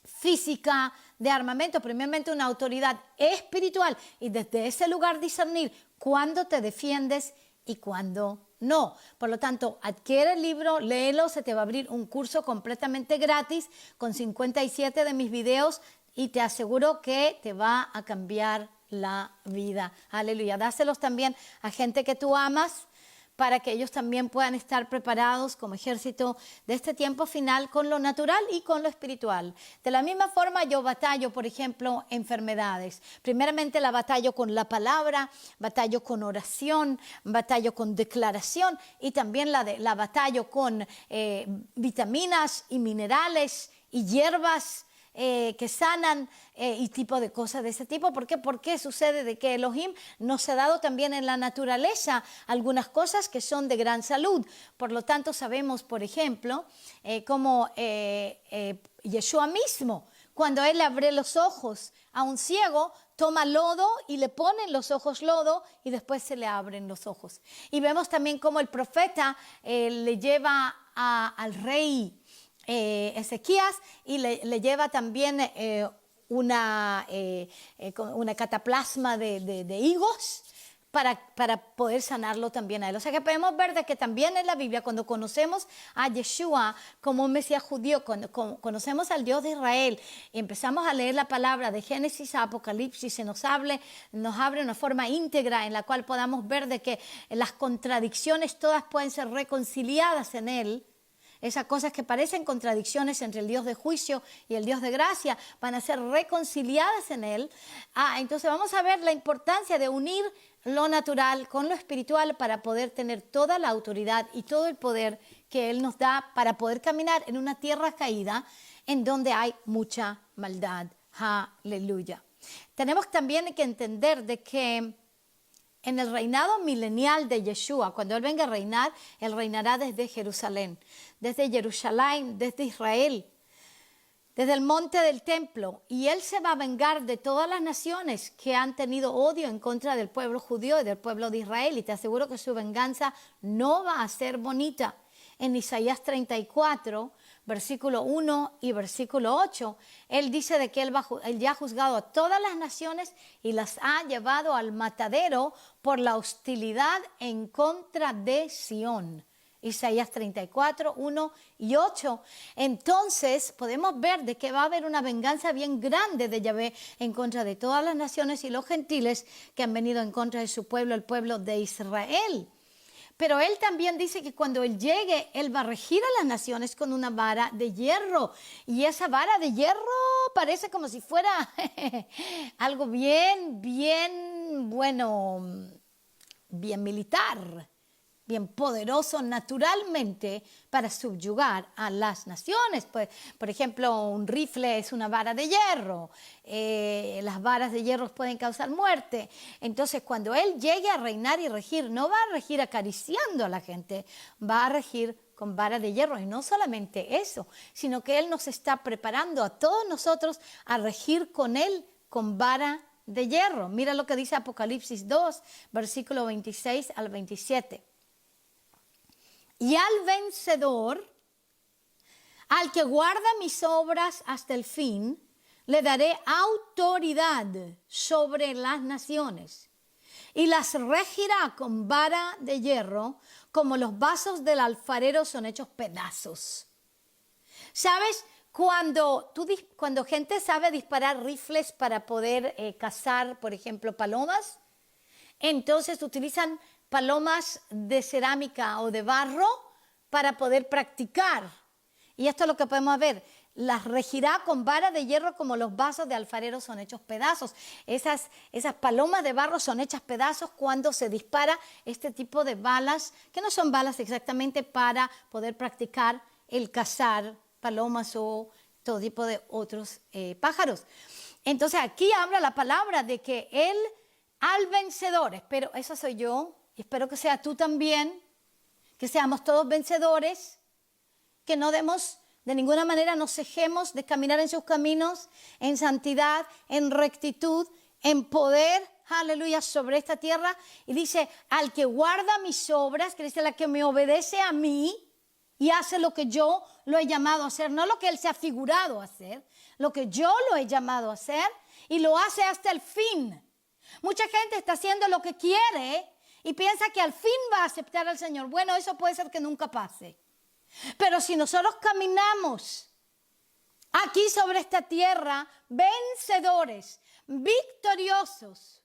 física de armamento, primeramente una autoridad espiritual y desde ese lugar discernir cuándo te defiendes y cuándo no. Por lo tanto, adquiere el libro, léelo, se te va a abrir un curso completamente gratis con 57 de mis videos y te aseguro que te va a cambiar la vida. Aleluya. Dáselos también a gente que tú amas, para que ellos también puedan estar preparados como ejército de este tiempo final con lo natural y con lo espiritual. De la misma forma yo batallo, por ejemplo, enfermedades. Primeramente la batallo con la palabra, batallo con oración, batallo con declaración y también la batallo con vitaminas y minerales y hierbas que sanan y tipo de cosas de ese tipo. ¿Por qué? Porque sucede de que Elohim nos ha dado también en la naturaleza algunas cosas que son de gran salud. Por lo tanto, sabemos, por ejemplo, como Yeshua mismo, cuando él le abre los ojos a un ciego, toma lodo y le pone en los ojos lodo y después se le abren los ojos. Y vemos también cómo el profeta le lleva al rey Ezequías y le lleva también una cataplasma de higos para poder sanarlo también a él. O sea que podemos ver de que también en la Biblia, cuando conocemos a Yeshua como un Mesías judío, cuando conocemos al Dios de Israel y empezamos a leer la palabra de Génesis a Apocalipsis, se nos abre una forma íntegra en la cual podamos ver de que las contradicciones todas pueden ser reconciliadas en él. Esas cosas que parecen contradicciones entre el Dios de juicio y el Dios de gracia van a ser reconciliadas en él. Entonces vamos a ver la importancia de unir lo natural con lo espiritual para poder tener toda la autoridad y todo el poder que Él nos da para poder caminar en una tierra caída en donde hay mucha maldad. Aleluya. Tenemos también que entender de que en el reinado milenial de Yeshua, cuando Él venga a reinar, Él reinará desde Jerusalén, desde Israel, desde el monte del templo, y Él se va a vengar de todas las naciones que han tenido odio en contra del pueblo judío y del pueblo de Israel, y te aseguro que su venganza no va a ser bonita. En Isaías 34, versículo 1 y versículo 8, Él dice de que Él ya ha juzgado a todas las naciones y las ha llevado al matadero por la hostilidad en contra de Sión. Isaías 34, 1 y 8. Entonces podemos ver de que va a haber una venganza bien grande de Yahvé en contra de todas las naciones y los gentiles que han venido en contra de su pueblo, el pueblo de Israel. Pero Él también dice que cuando Él llegue, Él va a regir a las naciones con una vara de hierro. Y esa vara de hierro parece como si fuera algo bien militar, bien poderoso naturalmente para subyugar a las naciones. Pues, por ejemplo, un rifle es una vara de hierro. Las varas de hierro pueden causar muerte. Entonces, cuando Él llegue a reinar y regir, no va a regir acariciando a la gente, va a regir con vara de hierro. Y no solamente eso, sino que Él nos está preparando a todos nosotros a regir con Él con vara de hierro. Mira lo que dice Apocalipsis 2, versículo 26 al 27. Y al vencedor, al que guarda mis obras hasta el fin, le daré autoridad sobre las naciones y las regirá con vara de hierro, como los vasos del alfarero son hechos pedazos. ¿Sabes? Cuando gente sabe disparar rifles para poder cazar, por ejemplo, palomas, entonces utilizan palomas de cerámica o de barro para poder practicar. Y esto es lo que podemos ver. Las regirá con vara de hierro como los vasos de alfarero son hechos pedazos. Esas palomas de barro son hechas pedazos cuando se dispara este tipo de balas, que no son balas exactamente para poder practicar el cazar palomas o todo tipo de otros pájaros. Entonces aquí habla la palabra de que Él al vencedor, espero, eso soy yo, y espero que sea tú también, que seamos todos vencedores, que no demos, de ninguna manera nos cejemos de caminar en sus caminos, en santidad, en rectitud, en poder, aleluya, sobre esta tierra. Y dice, al que guarda mis obras, que dice la que me obedece a mí y hace lo que yo lo he llamado a hacer, no lo que Él se ha figurado a hacer, lo que yo lo he llamado a hacer, y lo hace hasta el fin. Mucha gente está haciendo lo que quiere y piensa que al fin va a aceptar al Señor. Bueno, eso puede ser que nunca pase. Pero si nosotros caminamos aquí sobre esta tierra, vencedores, victoriosos,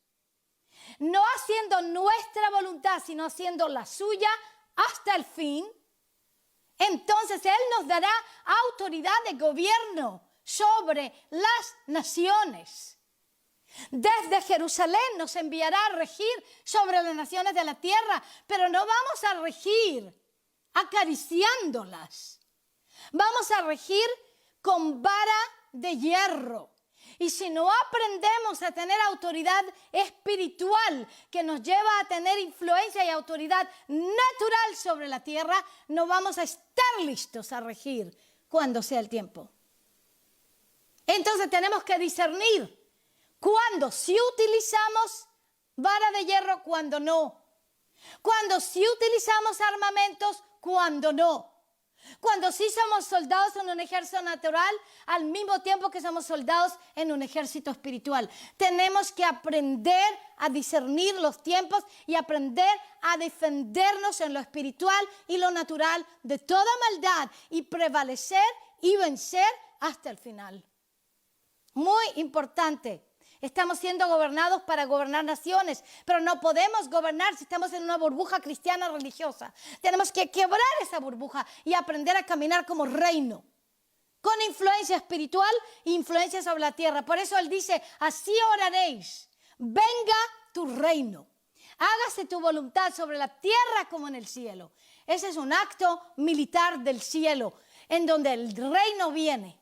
no haciendo nuestra voluntad, sino haciendo la suya hasta el fin, entonces Él nos dará autoridad de gobierno sobre las naciones. Desde Jerusalén nos enviará a regir sobre las naciones de la tierra, pero no vamos a regir acariciándolas. Vamos a regir con vara de hierro. Y si no aprendemos a tener autoridad espiritual que nos lleva a tener influencia y autoridad natural sobre la tierra, no vamos a estar listos a regir cuando sea el tiempo. Entonces tenemos que discernir cuando sí utilizamos vara de hierro, cuando no. Cuando sí utilizamos armamentos, cuando no. Cuando sí somos soldados en un ejército natural, al mismo tiempo que somos soldados en un ejército espiritual. Tenemos que aprender a discernir los tiempos y aprender a defendernos en lo espiritual y lo natural de toda maldad y prevalecer y vencer hasta el final. Muy importante. Estamos siendo gobernados para gobernar naciones, pero no podemos gobernar si estamos en una burbuja cristiana religiosa. Tenemos que quebrar esa burbuja y aprender a caminar como reino, con influencia espiritual e influencia sobre la tierra. Por eso Él dice, así oraréis, venga tu reino, hágase tu voluntad sobre la tierra como en el cielo. Ese es un acto militar del cielo, en donde el reino viene.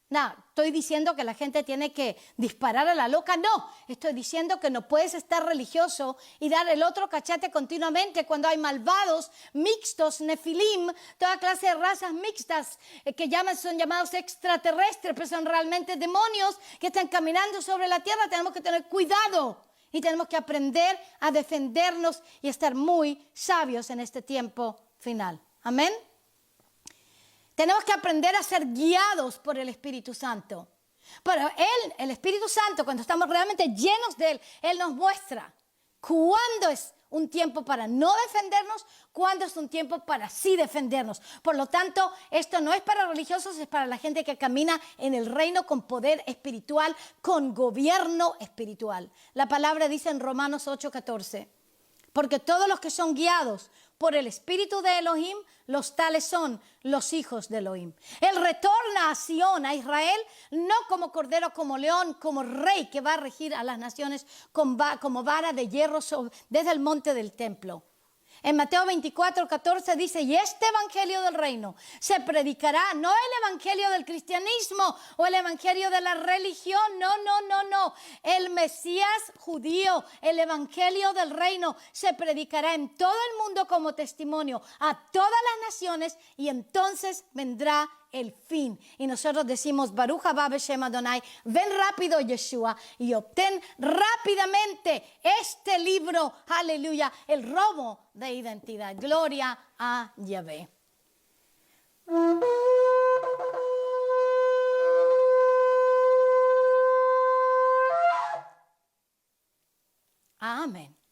No, estoy diciendo que la gente tiene que disparar a la loca. No, estoy diciendo que no puedes estar religioso y dar el otro cachete continuamente cuando hay malvados, mixtos, nefilim, toda clase de razas mixtas que son llamados extraterrestres, pero son realmente demonios que están caminando sobre la tierra. Tenemos que tener cuidado y tenemos que aprender a defendernos y estar muy sabios en este tiempo final. Amén. Tenemos que aprender a ser guiados por el Espíritu Santo. Pero Él, el Espíritu Santo, cuando estamos realmente llenos de Él, Él nos muestra cuándo es un tiempo para no defendernos, cuándo es un tiempo para sí defendernos. Por lo tanto, esto no es para religiosos, es para la gente que camina en el reino con poder espiritual, con gobierno espiritual. La palabra dice en Romanos 8:14, porque todos los que son guiados por el Espíritu de Elohim, los tales son los hijos de Elohim. Él retorna a Sion, a Israel, no como cordero, como león, como rey que va a regir a las naciones como vara de hierro desde el monte del templo. En Mateo 24:14 dice, y este evangelio del reino se predicará, no el evangelio del cristianismo o el evangelio de la religión, no. El Mesías judío, el evangelio del reino se predicará en todo el mundo como testimonio a todas las naciones y entonces vendrá el fin. Y nosotros decimos, Baruch haba Beshem Adonai, ven rápido Yeshua y obtén rápidamente este libro, aleluya, el robo de identidad. Gloria a Yahvé. Amén.